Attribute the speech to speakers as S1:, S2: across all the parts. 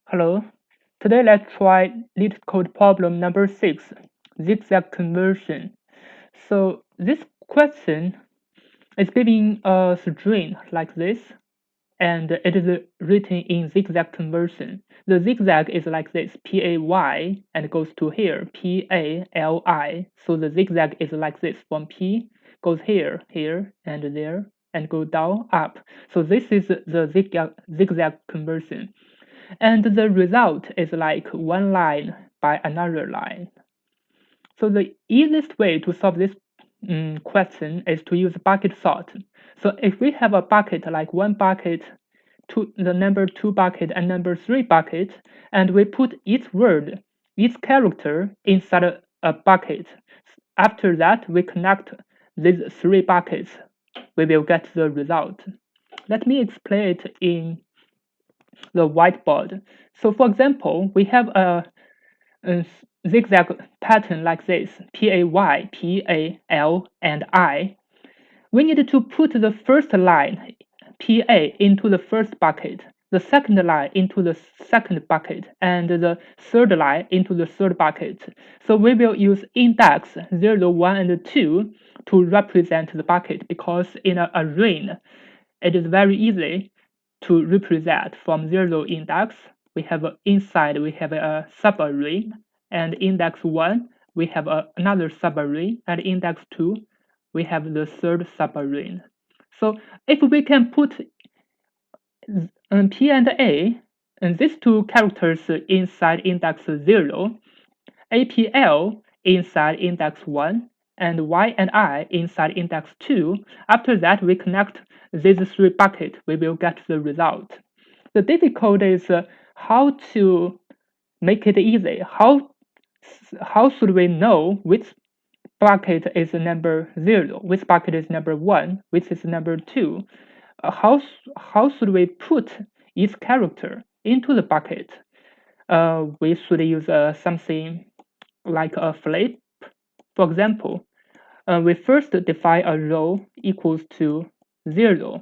S1: Hello. Today let's try Leetcode problem number 6, zigzag conversion. So this question is giving a string like this, and it is written in zigzag conversion. The zigzag is like this, P-A-Y, and goes to here, P-A-L-I. So the zigzag is like this, from P goes here, here, and there, and go down, up. So this is the zigzag conversion. And the result is like one line by another line. So the easiest way to solve this question is to use bucket sort. So if we have a bucket like one bucket, the number 2 bucket and number 3 bucket, and we put each word, each character inside a bucket. After that, we connect these 3 buckets. We will get the result. Let me explain it in the whiteboard. So for example, we have a zigzag pattern like this, P-A-Y, P-A-L, and I. We need to put the first line, P-A, into the first bucket, the second line into the second bucket, and the third line into the third bucket. So we will use index 0, 1, and 2 to represent the bucket, because in an array, it is very easy to represent from 0 index. We have inside we have a subarray, and index 1 we have another subarray, and index 2 we have the third subarray. So if we can put P and A, and these two characters inside index 0, APL inside index 1, and Y and I inside index 2. After that, we connect these 3 buckets, we will get the result. The difficulty is how to make it easy. How should we know which bucket is number 0, which bucket is number 1, which is number 2? How should we put each character into the bucket? We should use something like a flip. For example, we first define a row equals to 0.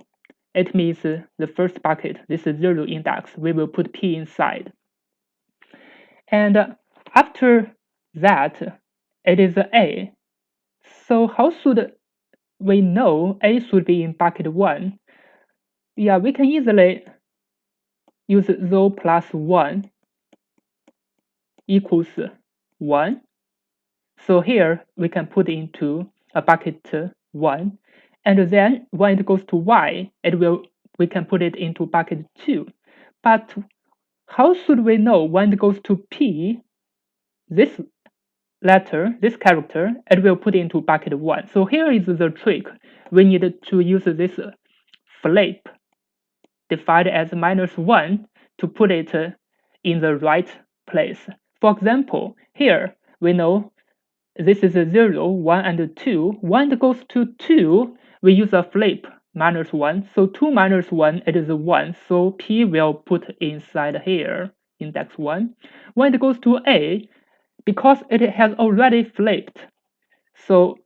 S1: It means the first bucket, this is 0 index, we will put P inside. And after that, it is A. So how should we know A should be in bucket 1? Yeah, we can easily use 0 plus 1 equals 1. So here we can put into a bucket 1, and then when it goes to Y, we can put it into bucket 2. But how should we know when it goes to P, this letter, this character, it will put into bucket 1. So here is the trick. We need to use this flip defined as -1 to put it in the right place. For example, here we know this is a 0, 1, and 2. When it goes to 2, we use a flip -1. So 2 minus 1, it is 1. So P will put inside here, index 1. When it goes to A, because it has already flipped, so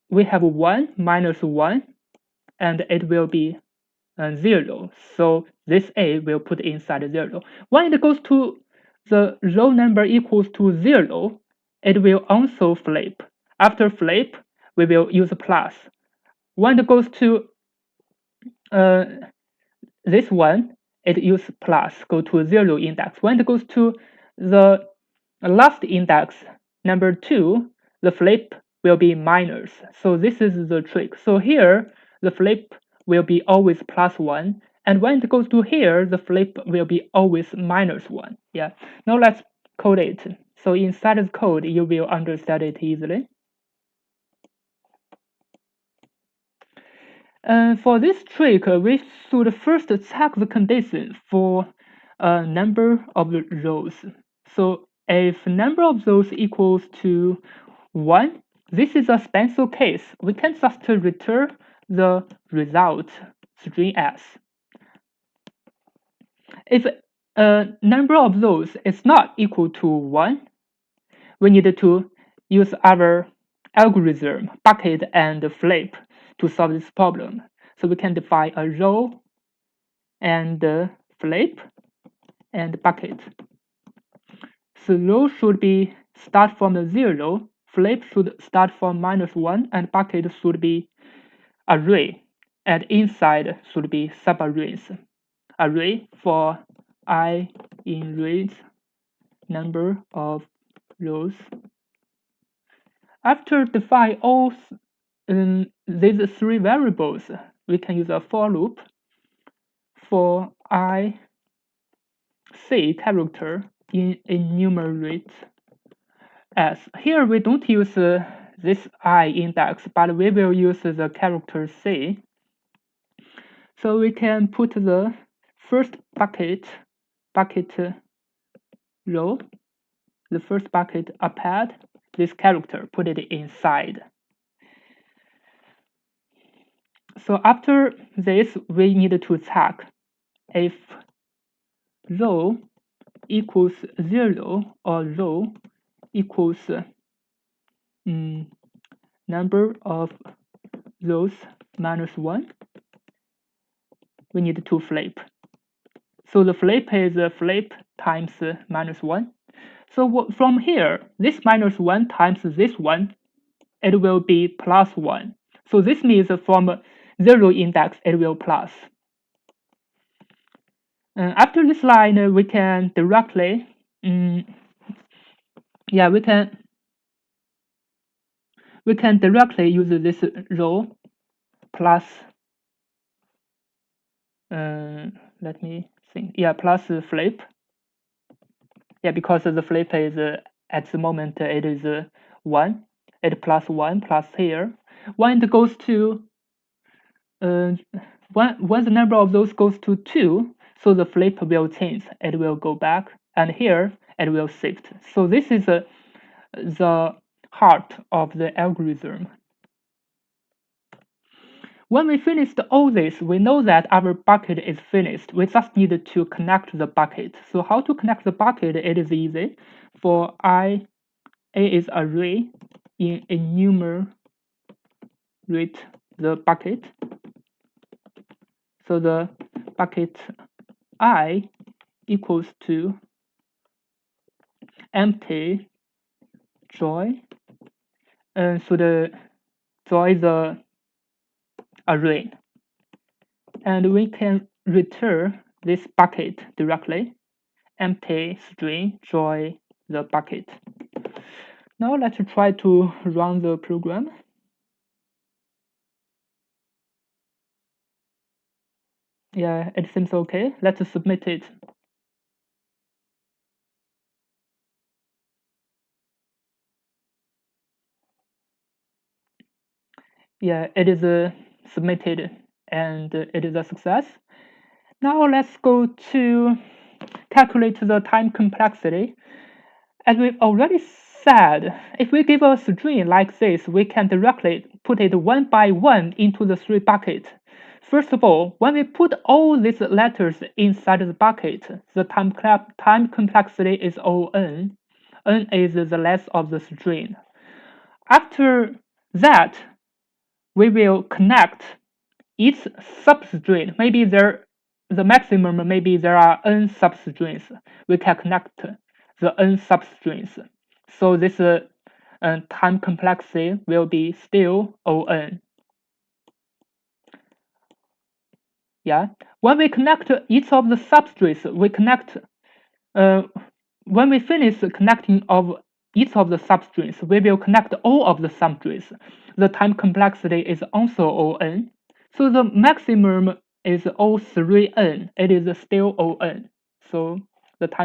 S1: we have 1 minus 1, and it will be 0. So this A will put inside 0. When it goes to the row number equals to 0, it will also flip. After flip, we will use a plus. When it goes to this one, it use plus, go to 0 index. When it goes to the last index, number 2, the flip will be minus. So this is the trick. So here, the flip will be always +1. And when it goes to here, the flip will be always -1. Yeah. Now let's code it. So inside the code, you will understand it easily. For this trick, we should first check the condition for a number of rows. So if number of rows equals to 1, this is a special case. We can just return the result string s. If a number of rows is not equal to 1, we need to use our algorithm, bucket and flip, to solve this problem. So we can define a row and flip, and bucket. So row should be start from the 0, flip should start from -1, and bucket should be array, and inside should be subarrays. Array for I in range number of rows. After define all these three variables, we can use a for loop for I C character in enumerate as. Here we don't use this I index, but we will use the character C. So we can put the first bucket row, the first bucket append this character, put it inside. So after this, we need to check if row equals 0 or row equals number of rows -1. We need to flip. So the flip is flip times -1. So from here, this -1 times this one, it will be +1. So this means from 0 index, it will plus. After this line, we can directly, we can directly use this row plus. Let me think. Plus flip. Because the flip is at the moment it is 1. It +1 plus here. When it goes to when the number of those goes to 2, so the flip will change. It will go back, and here it will shift. So this is the heart of the algorithm. When we finished all this, we know that our bucket is finished. We just need to connect the bucket. So how to connect the bucket? It is easy. For I, A is array in enumerate the bucket. So the bucket I equals to empty join, so the join the array, and we can return this bucket directly. Empty string join the bucket. Now let's try to run the program. It seems okay. Let's submit it. It is submitted and it is a success. Now let's go to calculate the time complexity. As we've already said, if we give a string like this, we can directly put it one by one into the 3 buckets. First of all, when we put all these letters inside the bucket, the time complexity is O(n). N is the length of the string. After that, we will connect each substring. Maybe the maximum, maybe there are n substrings. We can connect the n substrings. So this time complexity will be still O(n). When we connect each of the substrings, we connect. When we finish connecting of each of the substrings, we will connect all of the substrings. The time complexity is also O(n). So the maximum is O3n. It is still O(n). So the time